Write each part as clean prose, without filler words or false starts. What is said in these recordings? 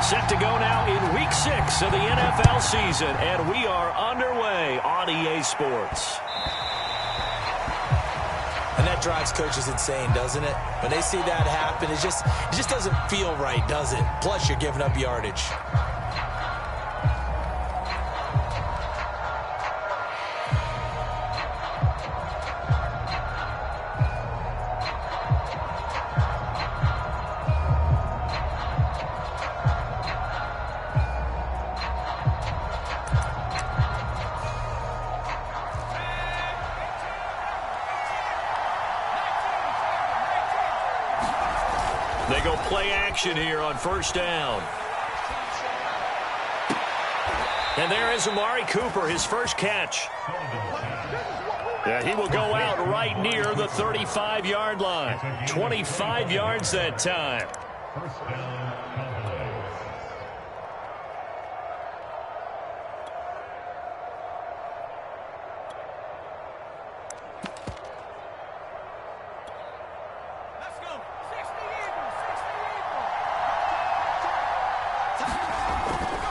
Set to go now in Week 6 of the NFL season, and we are underway on EA Sports. And that drives coaches insane, doesn't it? When they see that happen, it just doesn't feel right, does it? Plus, you're giving up yardage. They go play action here on first down. And there is Amari Cooper, his first catch. And he will go out right near the 35-yard line. 25 yards that time.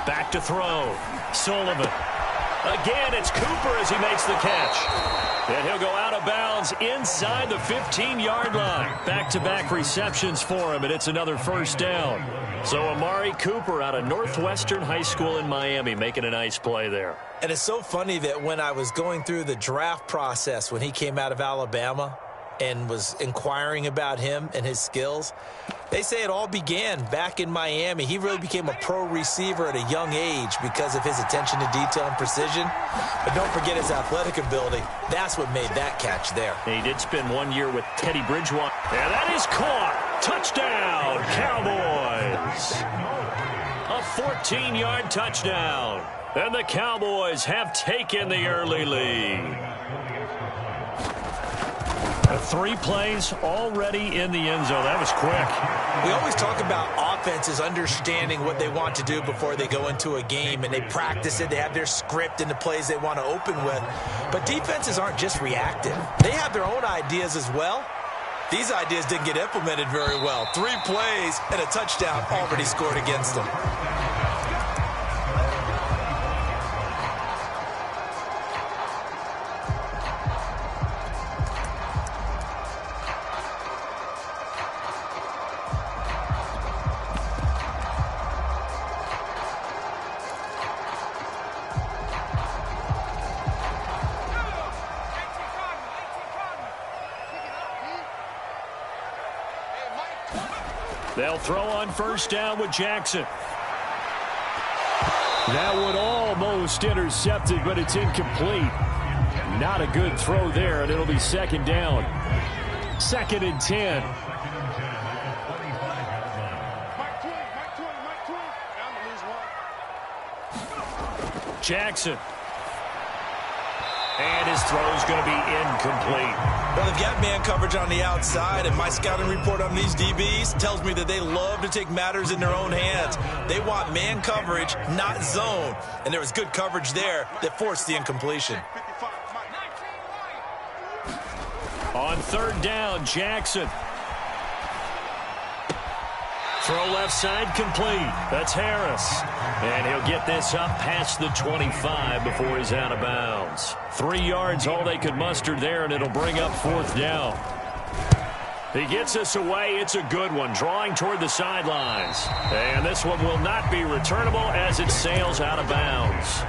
Back to throw. Sullivan. Again, it's Cooper as he makes the catch. And he'll go out of bounds inside the 15-yard line. Back-to-back receptions for him, and it's another first down. So Amari Cooper out of Northwestern High School in Miami making a nice play there. And it's so funny that when I was going through the draft process when he came out of Alabama and was inquiring about him and his skills, they say it all began back in Miami. He really became a pro receiver at a young age because of his attention to detail and precision. But don't forget his athletic ability. That's what made that catch there. He did spend 1 year with Teddy Bridgewater. And that is caught. Touchdown, Cowboys. A 14-yard touchdown. And the Cowboys have taken the early lead. 3 plays already in the end zone. That was quick. We always talk about offenses understanding what they want to do before they go into a game, and they practice it. They have their script and the plays they want to open with. But defenses aren't just reactive. They have their own ideas as well. These ideas didn't get implemented very well. 3 plays and a touchdown already scored against them. They'll throw on first down with Jackson. That one almost intercepted, but it's incomplete. Not a good throw there, and it'll be second down. 2nd and 10. Jackson. And his throw's going to be incomplete. Well, they've got man coverage on the outside, and my scouting report on these DBs tells me that they love to take matters in their own hands. They want man coverage, not zone. And there was good coverage there that forced the incompletion. On 3rd down, Jackson. Throw left side complete. That's Harris. And he'll get this up past the 25 before he's out of bounds. 3 yards, all they could muster there, and it'll bring up 4th down. He gets us away. It's a good one, drawing toward the sidelines. And this one will not be returnable as it sails out of bounds.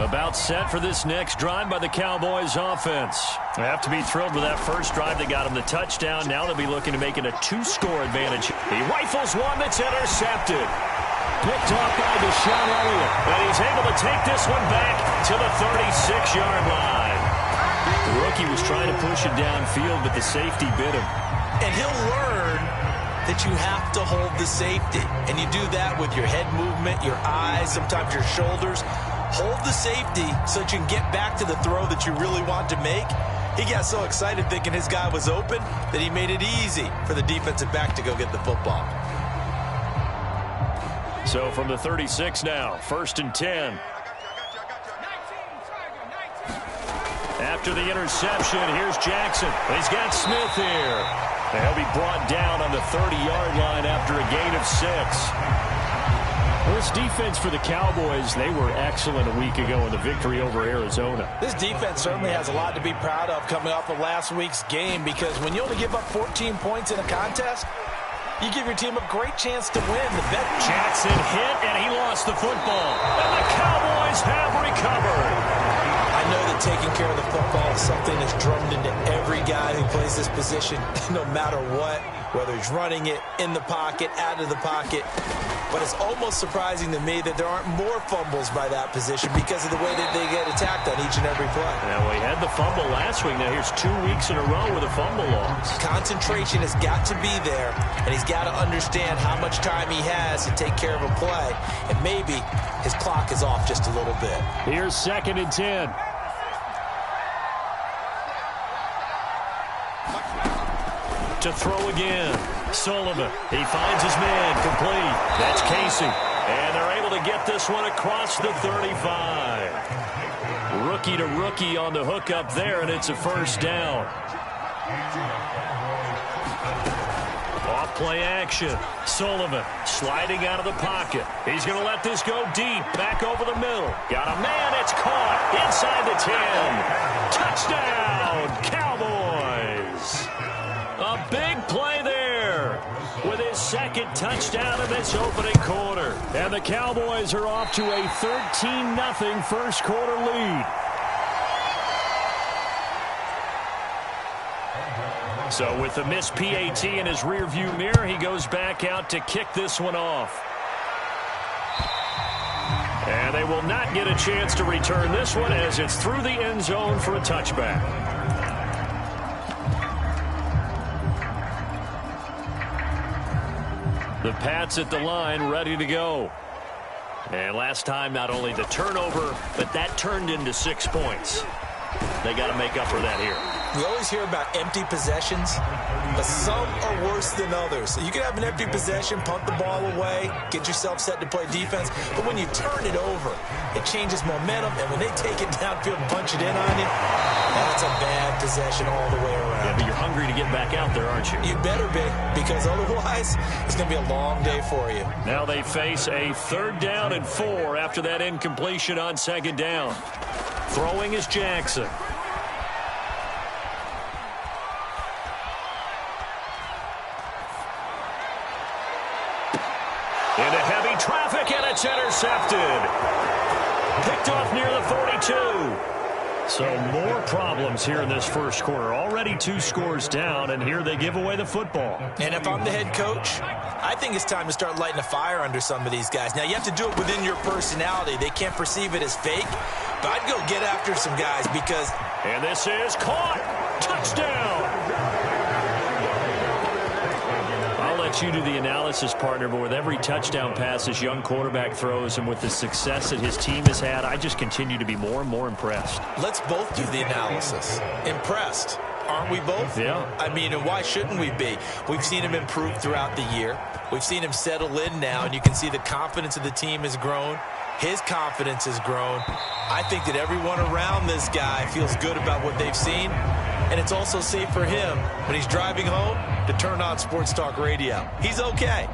About set for this next drive by the Cowboys offense. They have to be thrilled with that first drive that got him the touchdown. Now they'll be looking to make it a 2-score advantage. He rifles one that's intercepted. Picked off by Deshaun Elliott. And he's able to take this one back to the 36-yard line. The rookie was trying to push it downfield, but the safety bit him. And he'll learn that you have to hold the safety. And you do that with your head movement, your eyes, sometimes your shoulders. Hold the safety so that you can get back to the throw that you really want to make. He got so excited thinking his guy was open that he made it easy for the defensive back to go get the football. So from the 36 now, 1st and 10. After the interception, here's Jackson. He's got Smith here. And he'll be brought down on the 30-yard line after a gain of 6. Well, this defense for the Cowboys, they were excellent a week ago in the victory over Arizona. This defense certainly has a lot to be proud of coming off of last week's game, because when you only give up 14 points in a contest, you give your team a great chance to win. Jackson hit, and he lost the football. And the Cowboys have recovered. I know that taking care of the football is something that's drummed into every guy who plays this position, no matter what, whether he's running it, in the pocket, out of the pocket. But it's almost surprising to me that there aren't more fumbles by that position because of the way that they get attacked on each and every play. Now, we had the fumble last week. Now, here's 2 weeks in a row with a fumble loss. Concentration has got to be there, and he's got to understand how much time he has to take care of a play. And maybe his clock is off just a little bit. Here's 2nd and 10. To throw again. Sullivan. He finds his man. Complete. That's Casey. And they're able to get this one across the 35. Rookie to rookie on the hook up there, and it's a 1st down. Off play action. Sullivan sliding out of the pocket. He's going to let this go deep. Back over the middle. Got a man. It's caught. Inside the 10. Touchdown, Cowboys. A big play there with his 2nd touchdown of this opening quarter. And the Cowboys are off to a 13-0 first quarter lead. So with the missed PAT in his rearview mirror, he goes back out to kick this one off. And they will not get a chance to return this one as it's through the end zone for a touchback. The Pats at the line, ready to go. And last time, not only the turnover, but that turned into 6 points. They got to make up for that here. We always hear about empty possessions, but some are worse than others. You can have an empty possession, punt the ball away, get yourself set to play defense, but when you turn it over, it changes momentum, and when they take it downfield and punch it in on you, that's a bad possession all the way around. Yeah, but you're hungry to get back out there, aren't you? You better be, because otherwise, it's going to be a long day for you. Now they face a 3rd down and 4 after that incompletion on 2nd down. Throwing is Jackson. Into heavy traffic, and it's intercepted. Picked off near the 42. So more problems here in this first quarter. Already 2 scores down, and here they give away the football. And if I'm the head coach, I think it's time to start lighting a fire under some of these guys. Now, you have to do it within your personality. They can't perceive it as fake, but I'd go get after some guys because... And this is caught. Touchdown. I'll let you do the analysis, partner, but with every touchdown pass this young quarterback throws and with the success that his team has had, I just continue to be more and more impressed. Let's both do the analysis. Impressed. Aren't we both? Yeah. I mean, and why shouldn't we be? We've seen him improve throughout the year. We've seen him settle in now, and you can see the confidence of the team has grown. His confidence has grown. I think that everyone around this guy feels good about what they've seen, and it's also safe for him when he's driving home to turn on Sports Talk Radio. He's okay.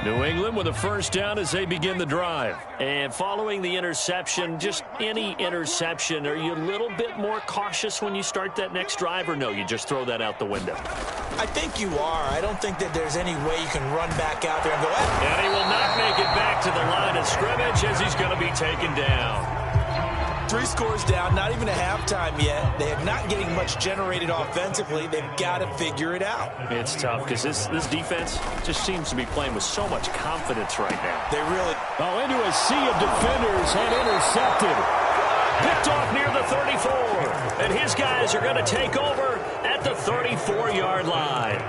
New England with a 1st down as they begin the drive. And following the interception, just any interception, are you a little bit more cautious when you start that next drive, or no, you just throw that out the window? I think you are. I don't think that there's any way you can run back out there and go, eh. And he will not make it back to the line of scrimmage as he's going to be taken down. 3 scores down, not even a halftime yet. They are not getting much generated offensively. They've got to figure it out. It's tough because this defense just seems to be playing with so much confidence right now. They really... Oh, into a sea of defenders and intercepted. Picked off near the 34. And his guys are going to take over at at the 34-yard line.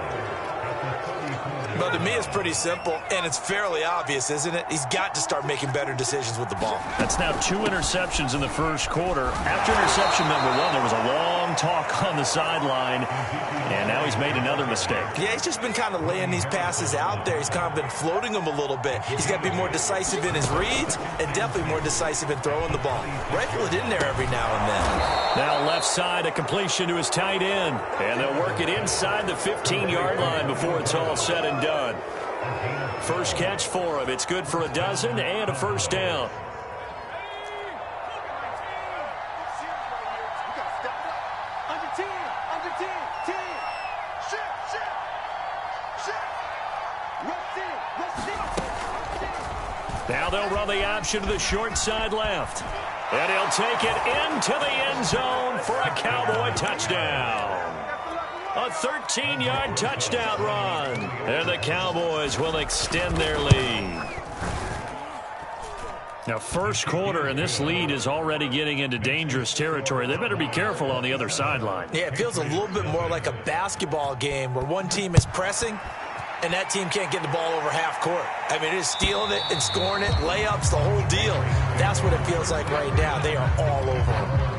Well, to me, it's pretty simple, and it's fairly obvious, isn't it? He's got to start making better decisions with the ball. That's now 2 interceptions in the first quarter. After interception number 1, there was a long talk on the sideline, and now he's made another mistake. Yeah, he's just been kind of laying these passes out there. He's kind of been floating them a little bit. He's got to be more decisive in his reads and definitely more decisive in throwing the ball. Rifle it in there every now and then. Now left side, a completion to his tight end, and they'll work it inside the 15-yard line before it's all said and done. First catch for him. It's good for a dozen and a first down. Now they'll run the option to the short side left. And he'll take it into the end zone for a Cowboy touchdown. A 13-yard touchdown run. And the Cowboys will extend their lead. Now, first quarter, and this lead is already getting into dangerous territory. They better be careful on the other sideline. Yeah, it feels a little bit more like a basketball game where one team is pressing and that team can't get the ball over half court. I mean, it is stealing it and scoring it, layups, the whole deal. That's what it feels like right now. They are all over them.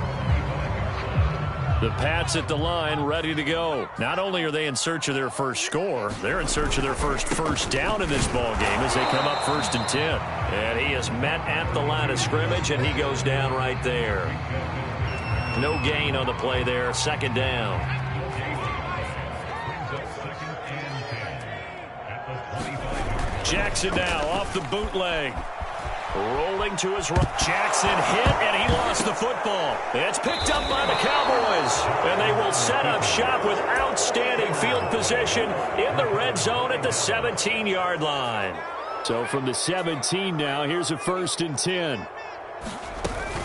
The Pats at the line, ready to go. Not only are they in search of their first score, they're in search of their first down in this ball game as they come up 1st and 10. And he is met at the line of scrimmage, and he goes down right there. No gain on the play there, 2nd down. Jackson now off the bootleg. Rolling to his right. Jackson hit, and he lost the football. It's picked up by the Cowboys, and they will set up shop with outstanding field position in the red zone at the 17-yard line. So from the 17 now, here's a 1st and 10.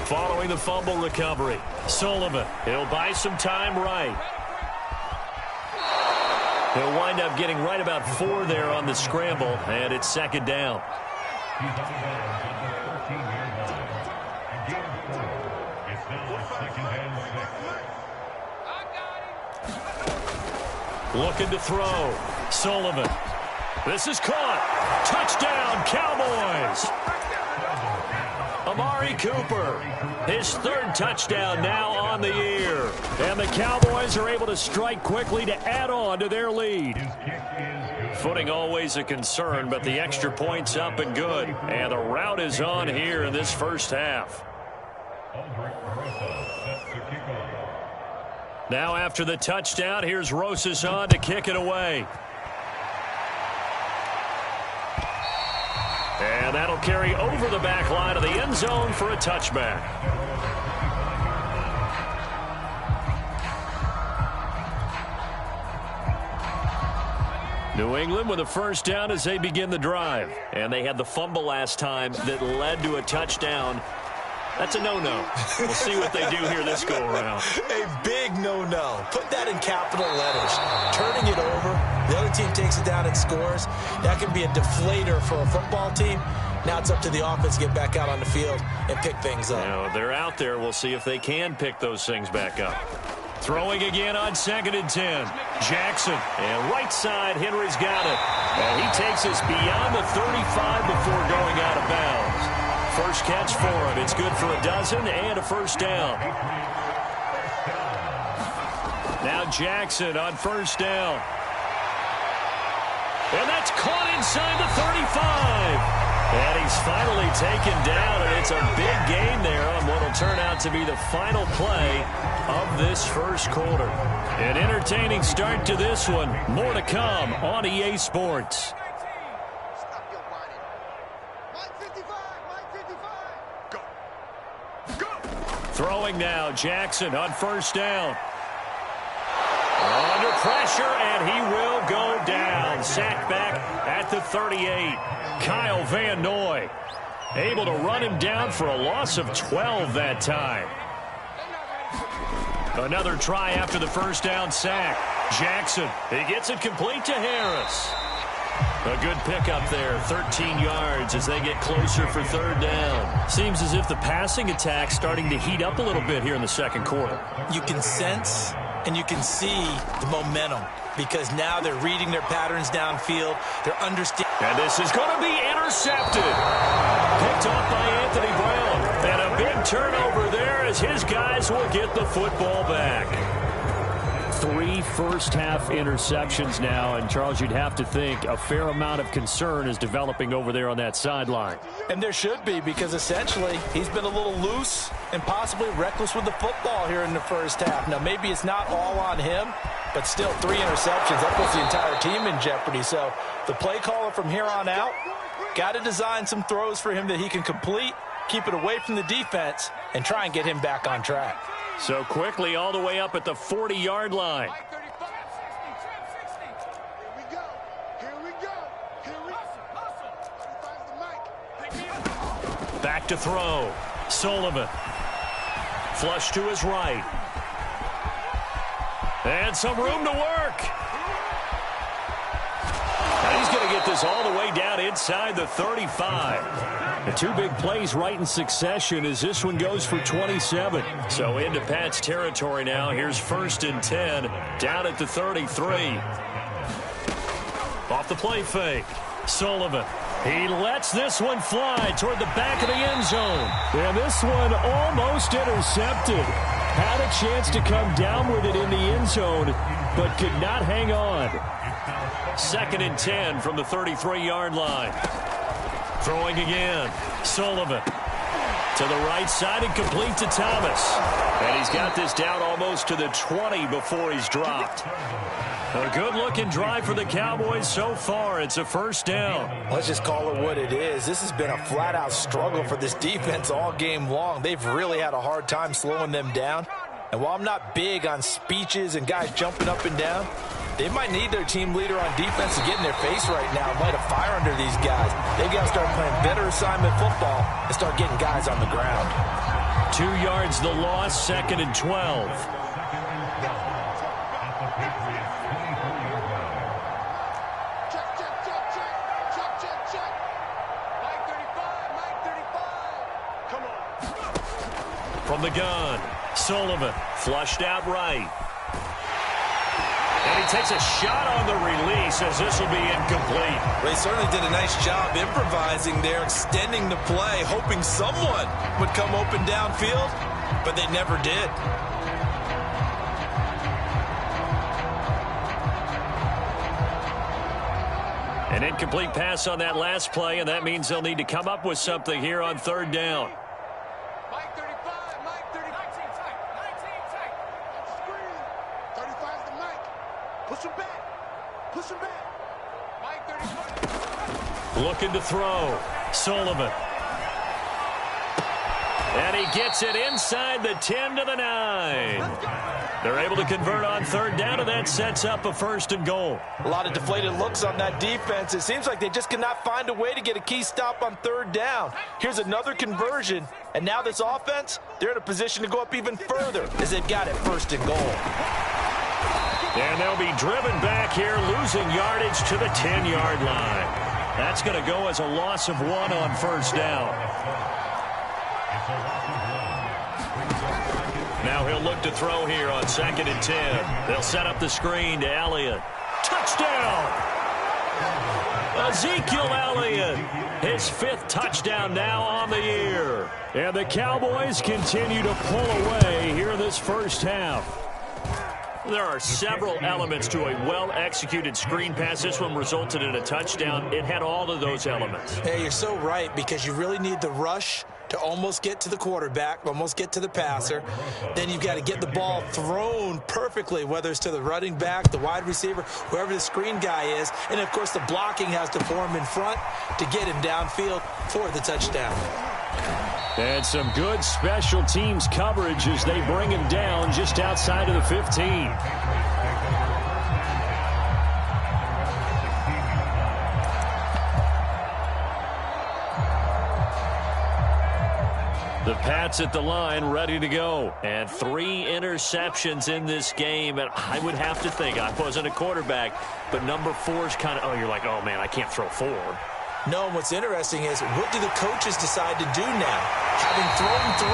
Following the fumble recovery, Sullivan, he'll buy some time right. He'll wind up getting right about 4 there on the scramble, and it's 2nd down. Looking to throw. Sullivan. This is caught. Touchdown, Cowboys. Amari Cooper. His 3rd touchdown now on the year. And the Cowboys are able to strike quickly to add on to their lead. Footing always a concern, but the extra point's up and good. And the route is on here in this first half. Now after the touchdown, here's Rosas on to kick it away. And that'll carry over the back line of the end zone for a touchback. New England with a 1st down as they begin the drive. And they had the fumble last time that led to a touchdown. That's a no-no. We'll see what they do here this go-around. A big no-no. Put that in capital letters. Turning it over, the other team takes it down and scores. That can be a deflator for a football team. Now it's up to the offense to get back out on the field and pick things up. Now, they're out there. We'll see if they can pick those things back up. Throwing again on 2nd and 10. Jackson. And right side, Henry's got it. And he takes us beyond the 35 before going out of bounds. First catch for him. It's good for a dozen and a 1st down. Now Jackson on 1st down. And that's caught inside the 35. And he's finally taken down, and it's a big gain there on what will turn out to be the final play of this first quarter. An entertaining start to this one. More to come on EA Sports. Throwing now, Jackson on 1st down. Under pressure, and he will go down. Sacked back at the 38. Kyle Van Noy able to run him down for a loss of 12 that time. Another try after the 1st down sack. Jackson, he gets it complete to Harris. A good pickup there, 13 yards as they get closer for 3rd down. Seems as if the passing attack's starting to heat up a little bit here in the 2nd quarter. You can sense And you can see the momentum because now they're reading their patterns downfield. They're understanding. And this is going to be intercepted. Picked off by Anthony Brown. And a big turnover there as his guys will get the football back. 3 first-half interceptions now, and Charles, you'd have to think a fair amount of concern is developing over there on that sideline. And there should be, because essentially he's been a little loose and possibly reckless with the football here in the first half. Now, maybe it's not all on him, but still 3 interceptions. That puts the entire team in jeopardy. So the play caller from here on out got to design some throws for him that he can complete, keep it away from the defense, and try and get him back on track. So quickly all the way up at the 40-yard line. Back to throw. Sullivan. Flush to his right. And some room to work. And he's going to get this all the way down inside the 35. The 2 big plays right in succession as this one goes for 27. So into Pat's territory now. Here's 1st and 10 down at the 33. Off the play fake. Sullivan. He lets this one fly toward the back of the end zone. And this one almost intercepted. Had a chance to come down with it in the end zone, but could not hang on. 2nd and 10 from the 33-yard line. Throwing again. Sullivan to the right side and complete to Thomas. And he's got this down almost to the 20 before he's dropped. A good-looking drive for the Cowboys so far. It's a first down. Let's just call it what it is. This has been a flat-out struggle for this defense all game long. They've really had a hard time slowing them down. And while I'm not big on speeches and guys jumping up and down, they might need their team leader on defense to get in their face right now and light a fire under these guys. They've got to start playing better assignment football and start getting guys on the ground. 2 yards the loss, 2nd and 12. From the gun, Sullivan flushed out right. And he takes a shot on the release as this will be incomplete. They certainly did a nice job improvising there, extending the play, hoping someone would come open downfield, but they never did. An incomplete pass on that last play, and that means they'll need to come up with something here on 3rd down. Looking to throw. Sullivan. And he gets it inside the 10 to the 9. They're able to convert on 3rd down, and that sets up a 1st and goal. A lot of deflated looks on that defense. It seems like they just cannot find a way to get a key stop on 3rd down. Here's another conversion, and now this offense, they're in a position to go up even further as they've got it 1st and goal. And they'll be driven back here, losing yardage to the 10-yard line. That's going to go as a loss of 1 on 1st down. Now he'll look to throw here on 2nd and 10. They'll set up the screen to Elliott. Touchdown! Ezekiel Elliott, his 5th touchdown now on the year. And the Cowboys continue to pull away here in this first half. There are several elements to a well-executed screen pass. This one resulted in a touchdown. It had all of those elements. Hey, you're so right, because you really need the rush to almost get to the quarterback, almost get to the passer. Then you've got to get the ball thrown perfectly, whether it's to the running back, the wide receiver, whoever the screen guy is. And, of course, the blocking has to form in front to get him downfield for the touchdown. And some good special teams coverage as they bring him down just outside of the 15. The Pats at the line, ready to go. And 3 interceptions in this game. And I would have to think, I wasn't a quarterback, but number 4 is kind of, oh, you're like, oh, man, I can't throw 4. No, what's interesting is, what do the coaches decide to do now? Having thrown 3,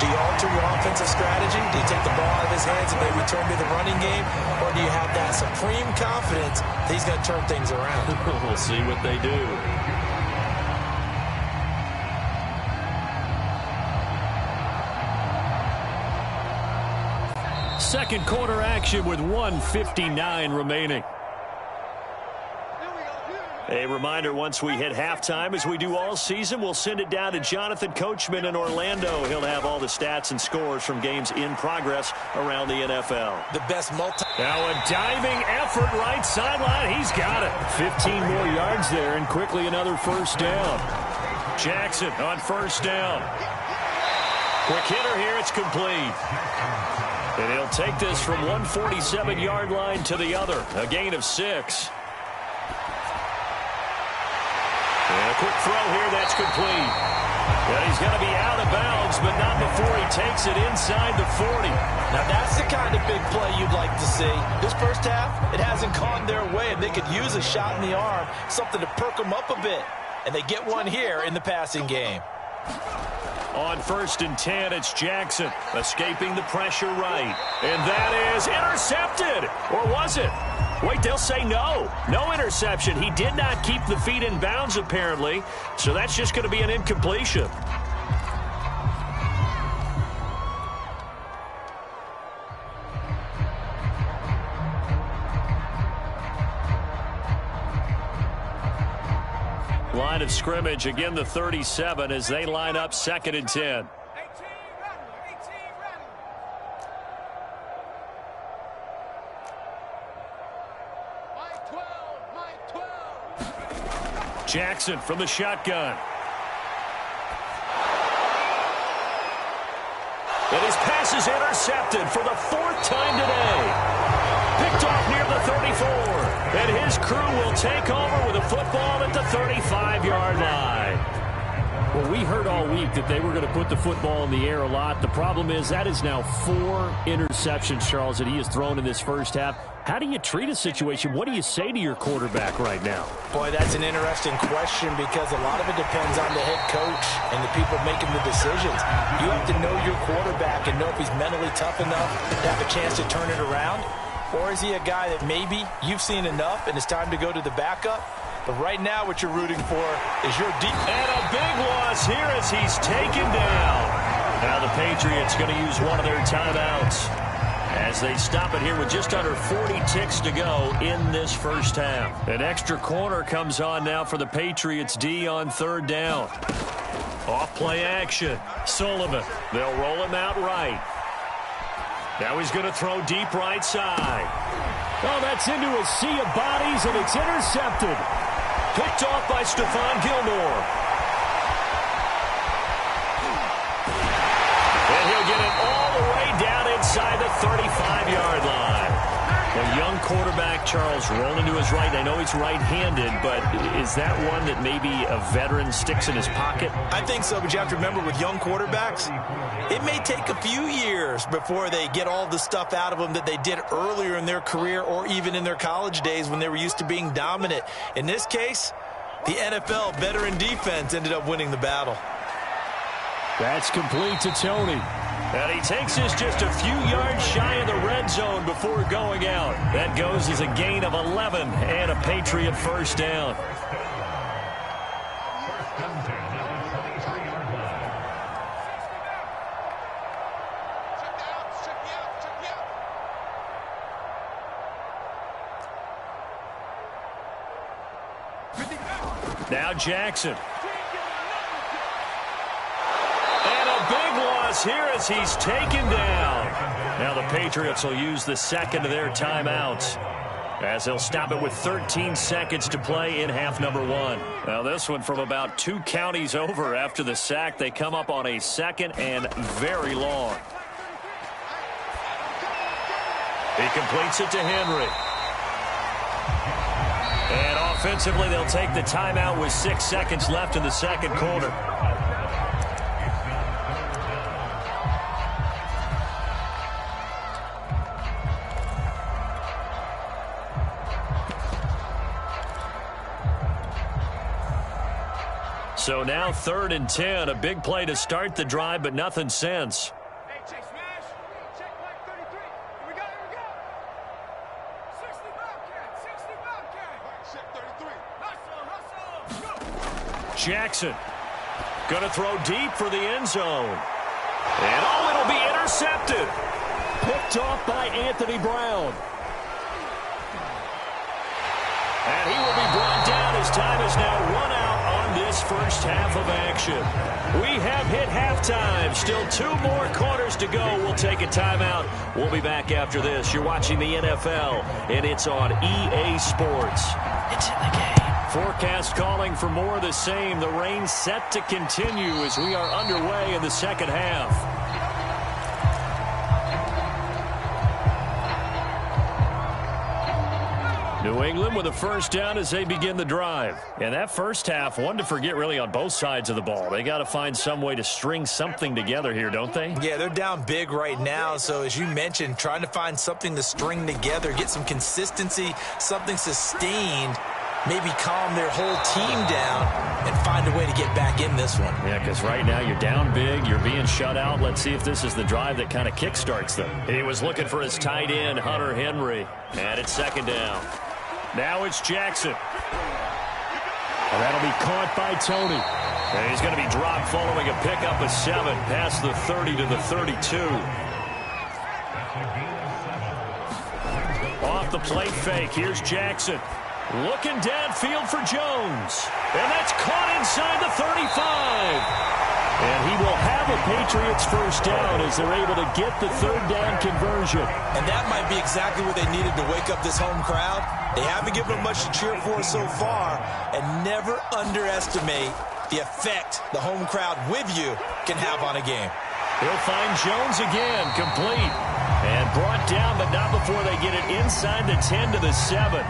do you alter your offensive strategy? Do you take the ball out of his hands and maybe turn to the running game? Or do you have that supreme confidence that he's going to turn things around? We'll see what they do. Second quarter action with 1:59 remaining. A reminder, once we hit halftime, as we do all season, we'll send it down to Jonathan Coachman in Orlando. He'll have all the stats and scores from games in progress around the NFL. The best Now a diving effort right sideline. He's got it. 15 more yards there, and quickly another first down. Jackson on first down. Quick hitter here. It's complete. And he'll take this from 147-yard line to the other. A gain of 6. And a quick throw here, that's complete. And he's going to be out of bounds, but not before he takes it inside the 40. Now that's the kind of big play you'd like to see. This first half, it hasn't gone their way, and they could use a shot in the arm, something to perk them up a bit. And they get one here in the passing game. On 1st and 10, it's Jackson escaping the pressure right. And that is intercepted. Or was it? Wait, they'll say no. No interception. He did not keep the feet in bounds, apparently. So that's just going to be an incompletion. Line of scrimmage, again the 37 as they line up 2nd and 10. Jackson from the shotgun. And his pass is intercepted for the 4th time today. Picked off near the 34. And his crew will take over with a football at the 35-yard line. Well, we heard all week that they were going to put the football in the air a lot. The problem is that is now 4 interceptions, Charles, that he has thrown in this first half. How do you treat a situation? What do you say to your quarterback right now? Boy, that's an interesting question because a lot of it depends on the head coach and the people making the decisions. You have to know your quarterback and know if he's mentally tough enough to have a chance to turn it around. Or is he a guy that maybe you've seen enough and it's time to go to the backup? But right now what you're rooting for is your deep. And a big loss here as he's taken down. Now the Patriots going to use one of their timeouts as they stop it here with just under 40 ticks to go in this first half. An extra corner comes on now for the Patriots D on 3rd down. Off play action. Sullivan. They'll roll him out right. Now he's going to throw deep right side. Oh, that's into a sea of bodies, and it's intercepted. Picked off by Stephon Gilmore. And he'll get it all the way down inside the 35-yard line. A young quarterback, Charles, rolling to his right. I know he's right-handed, but is that one that maybe a veteran sticks in his pocket? I think so, but you have to remember with young quarterbacks, it may take a few years before they get all the stuff out of them that they did earlier in their career or even in their college days when they were used to being dominant. In this case, the NFL veteran defense ended up winning the battle. That's complete to Tony. And he takes this just a few yards shy of the red zone before going out. That goes as a gain of 11 and a Patriot first down. Now Jackson. And a big loss here as he's taken down. Now the Patriots will use the second of their timeouts as they'll stop it with 13 seconds to play in half number 1. Now this one from about 2 counties over after the sack. They come up on a 2nd and very long. He completes it to Henry. And offensively, they'll take the timeout with 6 seconds left in the second quarter. So now 3rd and 10. A big play to start the drive, but nothing since. Jackson going to throw deep for the end zone. And it'll be intercepted. Picked off by Anthony Brown. And he will be brought down as time is now run out on this first half of action. We have hit halftime. Still 2 more quarters to go. We'll take a timeout. We'll be back after this. You're watching the NFL, and it's on EA Sports. It's in the game. Forecast calling for more of the same. The rain set to continue as we are underway in the second half. New England with a first down as they begin the drive. And that first half, one to forget really on both sides of the ball. They got to find some way to string something together here, don't they? Yeah, they're down big right now. So as you mentioned, trying to find something to string together, get some consistency, something sustained, maybe calm their whole team down and find a way to get back in this one. Yeah, because right now you're down big, you're being shut out. Let's see if this is the drive that kind of kickstarts them. He was looking for his tight end, Hunter Henry, and it's 2nd down. Now it's Jackson. And that'll be caught by Tony. And he's going to be dropped following a pickup of 7 past the 30 to the 32. Off the play fake, here's Jackson. Looking downfield for Jones. And that's caught inside the 35. And he will have a Patriots first down as they're able to get the 3rd down conversion. And that might be exactly what they needed to wake up this home crowd. They haven't given them much to cheer for so far. And never underestimate the effect the home crowd with you can have on a game. He'll find Jones again, complete. And brought down, but not before they get it inside the 10 to the 7.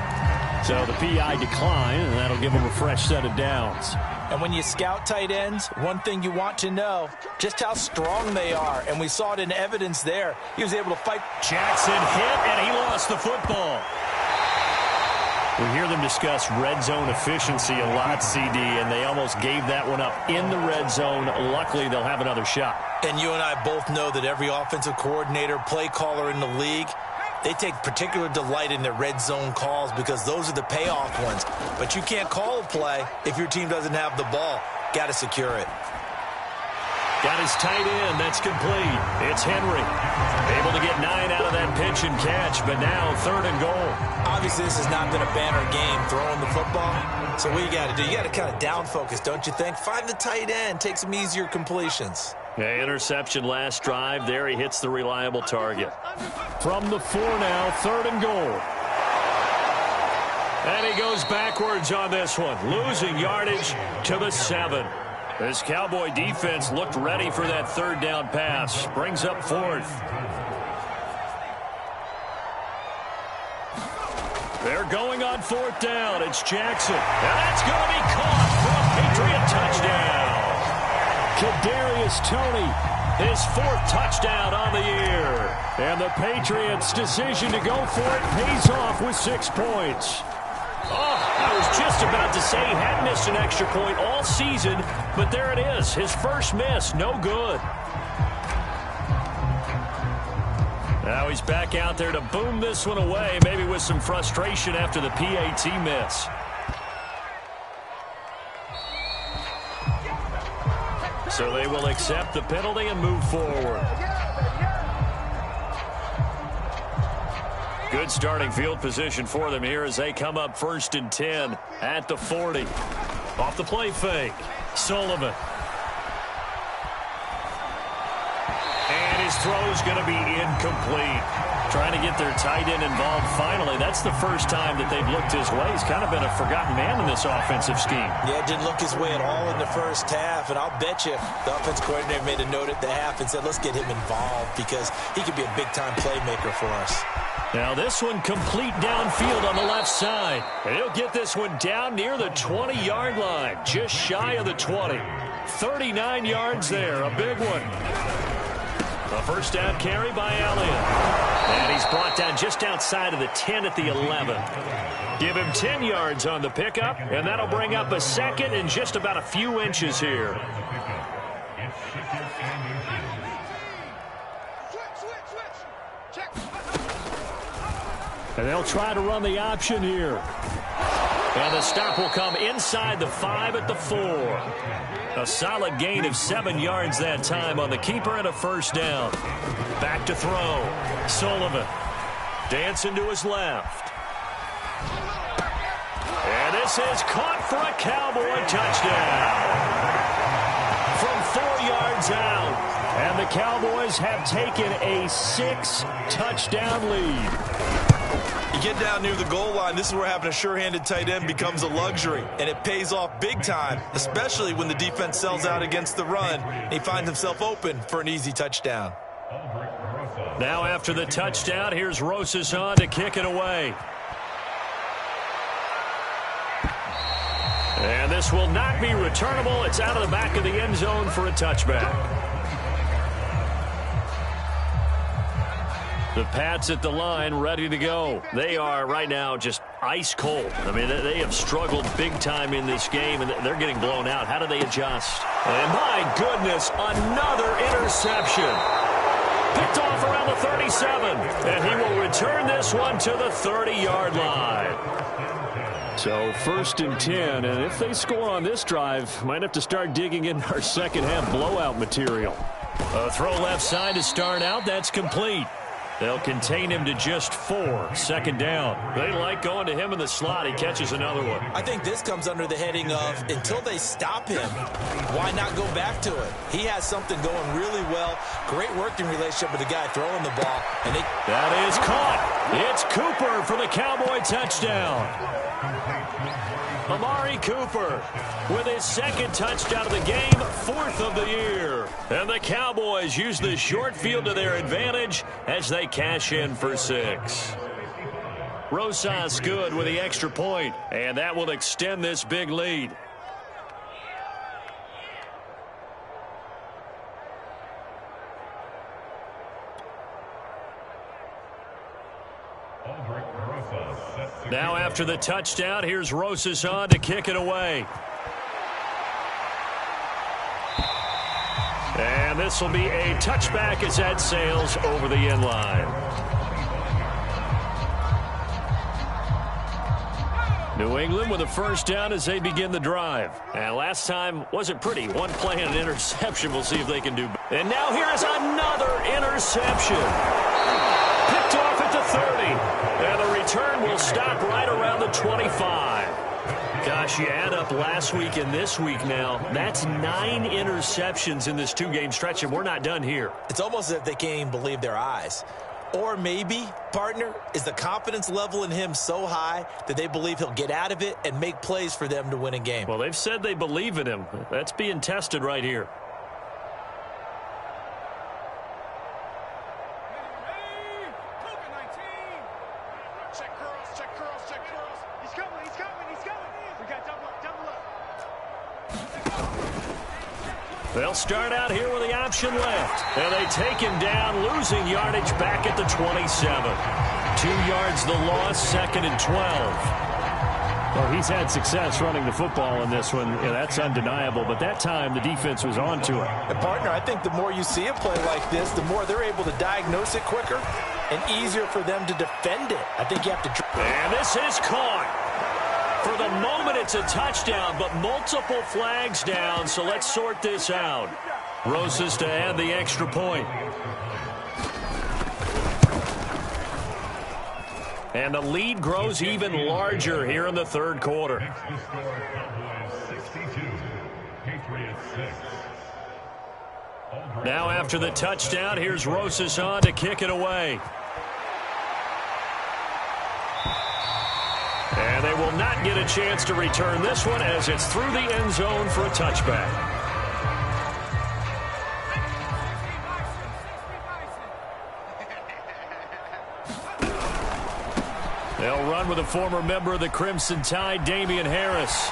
So the PI decline, and that'll give them a fresh set of downs. And when you scout tight ends, one thing you want to know, just how strong they are. And we saw it in evidence there. He was able to fight. Jackson hit, and he lost the football. We hear them discuss red zone efficiency a lot, CD, and they almost gave that one up in the red zone. Luckily, they'll have another shot. And you and I both know that every offensive coordinator, play caller in the league, they take particular delight in their red zone calls because those are the payoff ones. But you can't call a play if your team doesn't have the ball. Got to secure it. Got his tight end. That's complete. It's Henry. Able to get 9 out of that pitch and catch, but now 3rd and goal. Obviously, this has not been a banner game throwing the football. So what you got to do, you got to kind of down focus, don't you think? Find the tight end. Take some easier completions. Yeah, interception last drive. There he hits the reliable target. From the 4 now, 3rd and goal. And he goes backwards on this one, losing yardage to the 7. This Cowboy defense looked ready for that 3rd down pass. Brings up 4th. They're going on 4th down. It's Jackson. And that's going to be caught for a Patriot touchdown. Kadarius Toney, his 4th touchdown on the year. And the Patriots' decision to go for it pays off with 6 points. Oh, I was just about to say he hadn't missed an extra point all season, but there it is. His first miss, no good. Now he's back out there to boom this one away, maybe with some frustration after the PAT miss. So they will accept the penalty and move forward. Good starting field position for them here as they come up 1st and 10 at the 40. Off the play fake, Sullivan. And his throw's going to be incomplete. Trying to get their tight end involved finally. That's the first time that they've looked his way. He's kind of been a forgotten man in this offensive scheme. Yeah, didn't look his way at all in the first half. And I'll bet you the offensive coordinator made a note at the half and said, let's get him involved because he could be a big-time playmaker for us. Now this one complete downfield on the left side. And he'll get this one down near the 20-yard line, just shy of the 20. 39 yards there, a big one. A first down carry by Elliott. And he's brought down just outside of the 10 at the 11. Give him 10 yards on the pickup, and that'll bring up a second and just about a few inches here. And they'll try to run the option here. And the stop will come inside the 5 at the 4. A solid gain of 7 yards that time on the keeper and a first down. Back to throw. Sullivan dancing to his left. And this is caught for a Cowboy touchdown. From 4 yards out. And the Cowboys have taken a 6-touchdown lead. You get down near the goal line, this is where having a sure-handed tight end becomes a luxury, and it pays off big time, especially when the defense sells out against the run, and he finds himself open for an easy touchdown. Now after the touchdown, here's Rosas on to kick it away. And this will not be returnable. It's out of the back of the end zone for a touchback. The Pats at the line, ready to go. They are right now just ice cold. I mean, they have struggled big time in this game, and they're getting blown out. How do they adjust? And my goodness, another interception. Picked off around the 37, and he will return this one to the 30-yard line. So 1st and 10, and if they score on this drive, might have to start digging in our second-half blowout material. A throw left side to start out. That's complete. They'll contain him to just 4. Second down. They like going to him in the slot. He catches another one. I think this comes under the heading of until they stop him, why not go back to it? He has something going really well. Great working relationship with the guy throwing the ball. And that is caught. It's Cooper for the Cowboy touchdown. Amari Cooper with his 2nd touchdown of the game, 4th of the year. And the Cowboys use the short field to their advantage as they cash in for 6. Rosas good with the extra point, and that will extend this big lead. Now after the touchdown, here's Rosas on to kick it away. And this will be a touchback as that sails over the end line. New England with a first down as they begin the drive. And last time wasn't pretty. One play and an interception. We'll see if they can do better. And now here is another interception. Picked off at the 30. And the return will stop right around the 25. Gosh, you add up last week and this week now. That's 9 interceptions in this 2-game stretch, and we're not done here. It's almost as if they can't even believe their eyes. Or maybe, partner, is the confidence level in him so high that they believe he'll get out of it and make plays for them to win a game. Well, they've said they believe in him. That's being tested right here. They'll start out here with the option left. And they take him down, losing yardage back at the 27. 2 yards the loss, 2nd and 12. Well, he's had success running the football in this one. Yeah, that's undeniable. But that time, the defense was on to it. And partner, I think the more you see a play like this, the more they're able to diagnose it quicker and easier for them to defend it. I think you have to... And this is caught. For the moment, it's a touchdown, but multiple flags down, so let's sort this out. Rosas to add the extra point. And the lead grows even larger here in the 3rd quarter. Now after the touchdown, here's Rosas on to kick it away. And they will not get a chance to return this one as it's through the end zone for a touchback. They'll run with a former member of the Crimson Tide, Damian Harris.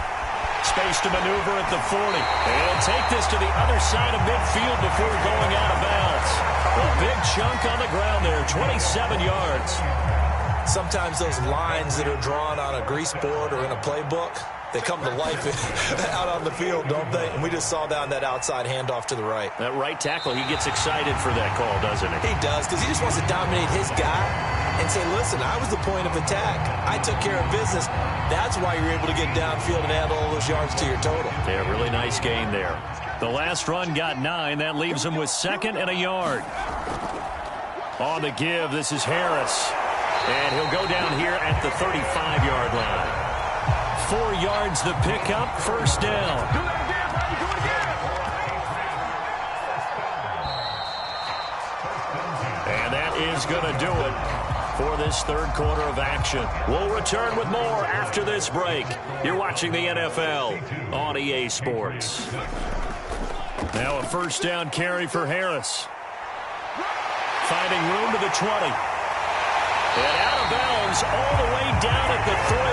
Space to maneuver at the 40. They'll take this to the other side of midfield before going out of bounds. Well, big chunk on the ground there, 27 yards. Sometimes those lines that are drawn on a grease board or in a playbook, they come to life out on the field, don't they? And we just saw that on that outside handoff to the right. That right tackle, he gets excited for that call, doesn't he? He does, because he just wants to dominate his guy and say, listen, I was the point of attack. I took care of business. That's why you're able to get downfield and add all those yards to your total. Yeah, really nice gain there. The last run got 9. That leaves him with 2nd and a yard. On the give, this is Harris. And he'll go down here at the 35-yard line. 4 yards the pickup, first down. And that is going to do it for this third quarter of action. We'll return with more after this break. You're watching the NFL on EA Sports. Now a first down carry for Harris. Finding room to the 20. And out of bounds all the way down at the 3.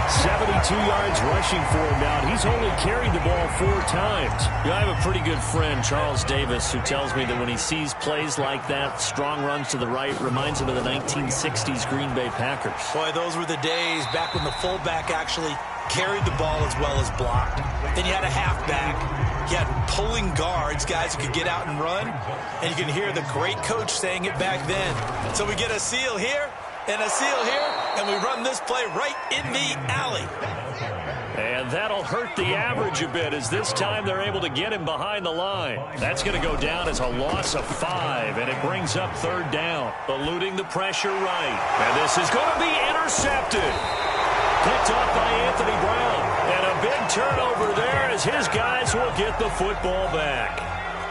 72 yards rushing for him now. He's only carried the ball 4 times. You know, I have a pretty good friend, Charles Davis, who tells me that when he sees plays like that, strong runs to the right, reminds him of the 1960s Green Bay Packers. Boy, those were the days back when the fullback actually carried the ball as well as blocked. Then you had a halfback. You had pulling guards, guys who could get out and run. And you can hear the great coach saying it back then. So we get a seal here and a seal here, and we run this play right in the alley. And that'll hurt the average a bit, as this time they're able to get him behind the line. That's going to go down as a loss of 5, and it brings up third down. Eluding the pressure right. And this is going to be intercepted. Picked off by Anthony Brown. And a big turnover there as his guys will get the football back.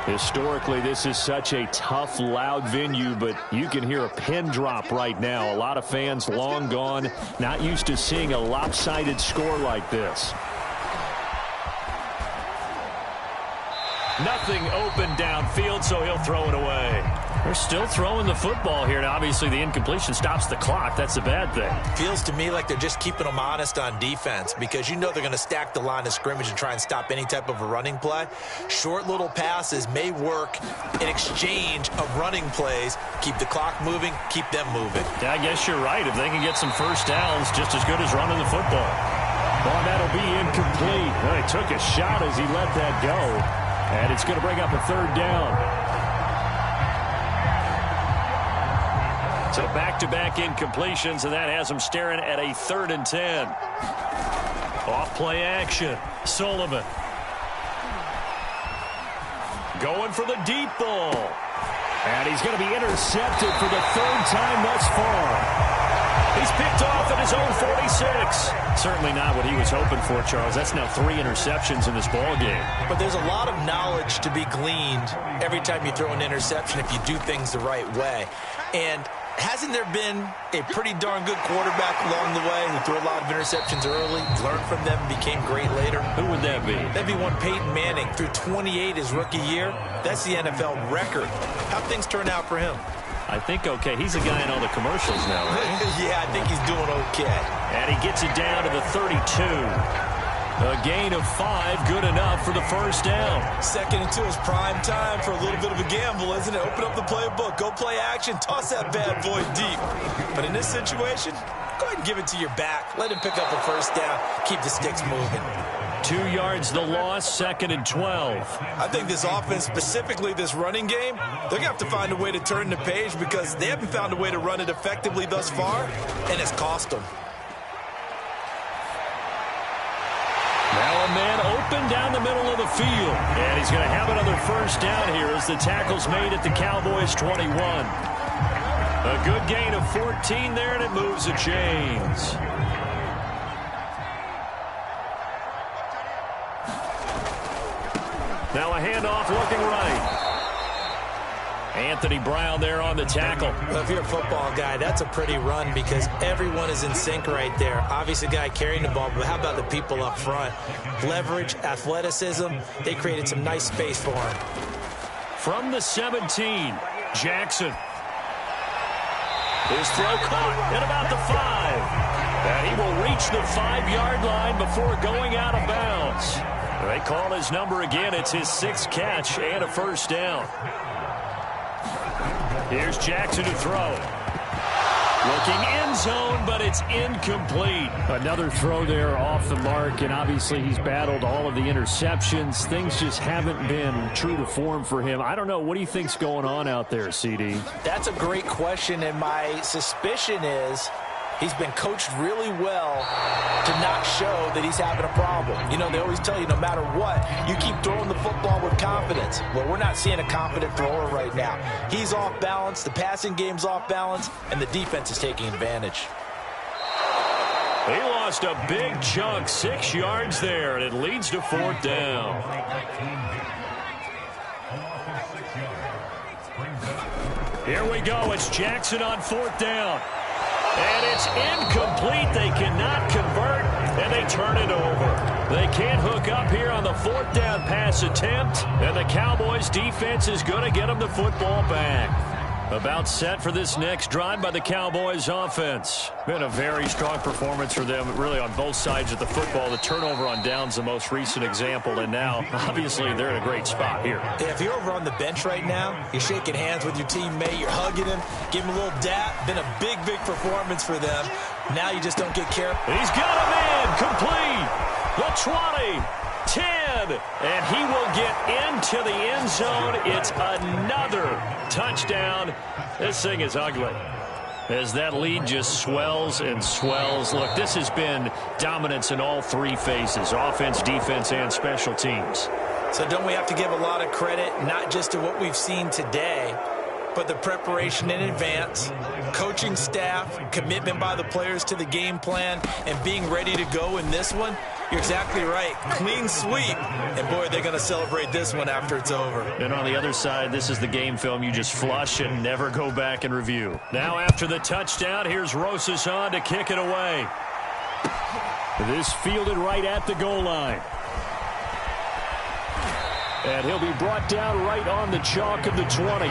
Historically, this is such a tough, loud venue, but you can hear a pin drop right now. A lot of fans long gone, not used to seeing a lopsided score like this. Nothing open downfield, so he'll throw it away. They're still throwing the football here. Now, obviously, the incompletion stops the clock. That's a bad thing. Feels to me like they're just keeping them honest on defense, because you know they're going to stack the line of scrimmage and try and stop any type of a running play. Short little passes may work in exchange of running plays. Keep the clock moving, keep them moving. Yeah, I guess you're right. If they can get some first downs, just as good as running the football. Well, that'll be incomplete. Well, he took a shot as he let that go. And it's going to bring up a third down. So back-to-back incompletions, and that has him staring at a 3rd and 10. Off-play action. Sullivan. Going for the deep ball. And he's going to be intercepted for the 3rd time thus far. He's picked off at his own 46. Certainly not what he was hoping for, Charles. That's now 3 interceptions in this ball game. But there's a lot of knowledge to be gleaned every time you throw an interception if you do things the right way. And hasn't there been a pretty darn good quarterback along the way who threw a lot of interceptions early, learned from them, became great later? Who would that be? That'd be one Peyton Manning. Threw 28 his rookie year. That's the NFL record. How'd things turn out for him? I think okay. He's a guy in all the commercials now, right? Yeah, I think he's doing okay. And he gets it down to the 32. A gain of 5, good enough for the first down. 2nd and 2 is prime time for a little bit of a gamble, isn't it? Open up the playbook, go play action, toss that bad boy deep. But in this situation, go ahead and give it to your back. Let him pick up a first down. Keep the sticks moving. 2 yards the loss, 2nd and 12. I think this offense, specifically this running game, they're going to have to find a way to turn the page, because they haven't found a way to run it effectively thus far, and it's cost them. Now a man open down the middle of the field. And he's going to have another first down here as the tackle's made at the Cowboys' 21. A good gain of 14 there, and it moves the chains. Now a handoff looking right. Anthony Brown there on the tackle. Well, if you're a football guy, that's a pretty run, because everyone is in sync right there. Obviously, a guy carrying the ball, but how about the people up front? Leverage, athleticism, they created some nice space for him. From the 17, Jackson. His throw caught at about the 5. And he will reach the 5-yard line before going out of bounds. They call his number again. It's his 6th catch and a first down. Here's Jackson to throw. Looking end zone, but it's incomplete. Another throw there off the mark, and obviously he's battled all of the interceptions. Things just haven't been true to form for him. I don't know. What do you think's going on out there, CD? That's a great question, and my suspicion is he's been coached really well to not show that he's having a problem. You know, they always tell you no matter what, you keep throwing the football with confidence. Well, we're not seeing a confident thrower right now. He's off balance, the passing game's off balance, and the defense is taking advantage. He lost a big chunk, 6 yards there, and it leads to 4th down. Here we go. It's Jackson on 4th down. And it's incomplete. They cannot convert, and they turn it over. They can't hook up here on the 4th down pass attempt, and the Cowboys' defense is going to get them the football back. About set for this next drive by the Cowboys offense. Been a very strong performance for them, really on both sides of the football. The turnover on downs, the most recent example, and now, obviously, they're in a great spot here. Yeah, if you're over on the bench right now, you're shaking hands with your teammate, you're hugging him, give him a little dap. Been a big, big performance for them. Now you just don't get careful. He's got him in, complete. The 20, 10, and he will get into the end zone. It's another touchdown. This thing is ugly as that lead just swells and swells. Look, this has been dominance in all 3 phases, offense, defense, and special teams. So don't we have to give a lot of credit, not just to what we've seen today, but the preparation in advance, coaching staff, commitment by the players to the game plan, and being ready to go in this one? You're exactly right. Clean sweep. And, boy, they're going to celebrate this one after it's over. And on the other side, this is the game film you just flush and never go back and review. Now after the touchdown, here's Rosas on to kick it away. This fielded right at the goal line. And he'll be brought down right on the chalk of the 20.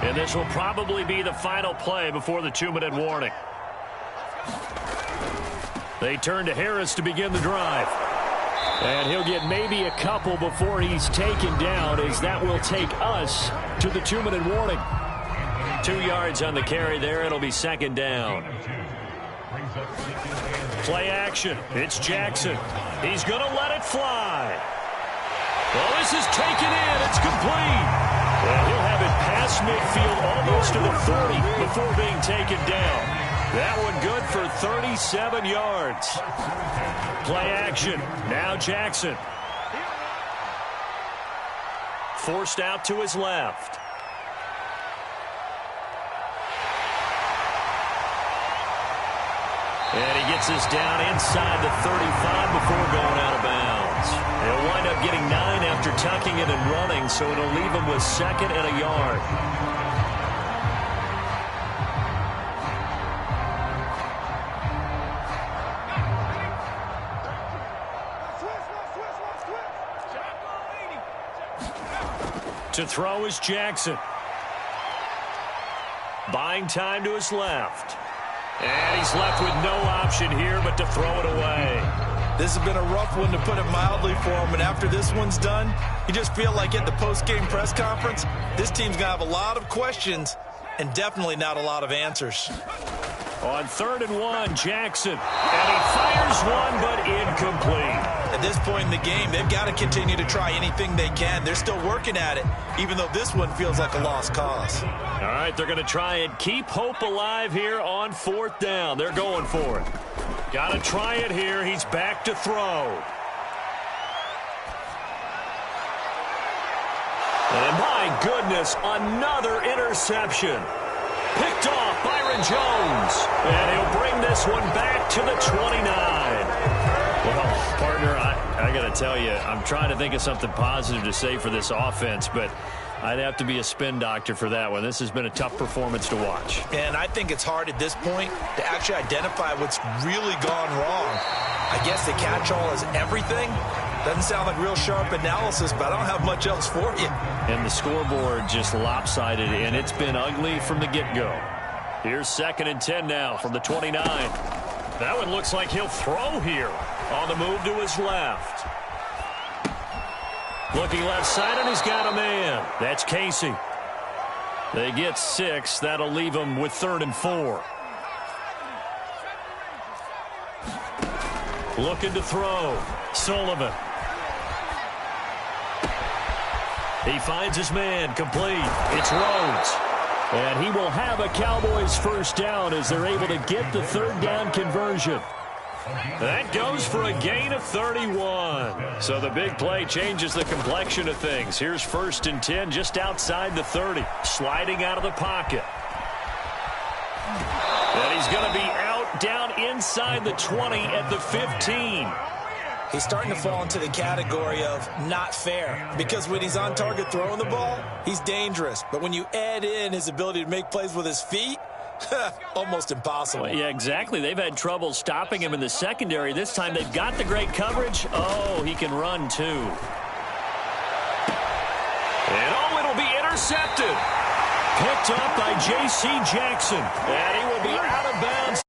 And this will probably be the final play before the 2-minute warning. They turn to Harris to begin the drive. And he'll get maybe a couple before he's taken down, as that will take us to the 2-minute warning. 2 yards on the carry there. It'll be 2nd down. Play action. It's Jackson. He's going to let it fly. Well, this is taken in. It's complete. And he'll have it past midfield almost to the 30 before being taken down. That one good for 37 yards. Play action. Now Jackson. Forced out to his left. And he gets us down inside the 35 before going out of bounds. He'll wind up getting 9 after tucking it and running, so it'll leave him with 2nd and a yard. To throw is Jackson. Buying time to his left. And he's left with no option here but to throw it away. This has been a rough one, to put it mildly, for him. And after this one's done, you just feel like at the post-game press conference, this team's going to have a lot of questions and definitely not a lot of answers. On 3rd and 1, Jackson. And he fires one, but incomplete. At this point in the game, they've got to continue to try anything they can. They're still working at it, even though this one feels like a lost cause. All right, they're going to try and keep hope alive here on 4th down. They're going for it. Got to try it here. He's back to throw. And my goodness, another interception. Picked off Byron Jones. And he'll bring this one back to the 29. Well, partner, I got to tell you, I'm trying to think of something positive to say for this offense, but I'd have to be a spin doctor for that one. This has been a tough performance to watch. And I think it's hard at this point to actually identify what's really gone wrong. I guess the catch-all is everything. Doesn't sound like real sharp analysis, but I don't have much else for you. And the scoreboard just lopsided, and it's been ugly from the get-go. Here's 2nd and 10 now from the 29. That one looks like he'll throw here. On the move to his left. Looking left side, and he's got a man. That's Casey. They get 6. That'll leave them with 3rd and 4. Looking to throw. Sullivan. He finds his man. Complete. It's Rhodes. And he will have a Cowboys first down as they're able to get the 3rd down conversion. That goes for a gain of 31. So the big play changes the complexion of things. Here's 1st and 10 just outside the 30. Sliding out of the pocket. And he's going to be out down inside the 20 at the 15. He's starting to fall into the category of not fair, because when he's on target throwing the ball, he's dangerous. But when you add in his ability to make plays with his feet, almost impossible. Well, yeah, exactly. They've had trouble stopping him in the secondary. This time they've got the great coverage. Oh, he can run too. And oh, it'll be intercepted. Picked up by J.C. Jackson. And he will be out of bounds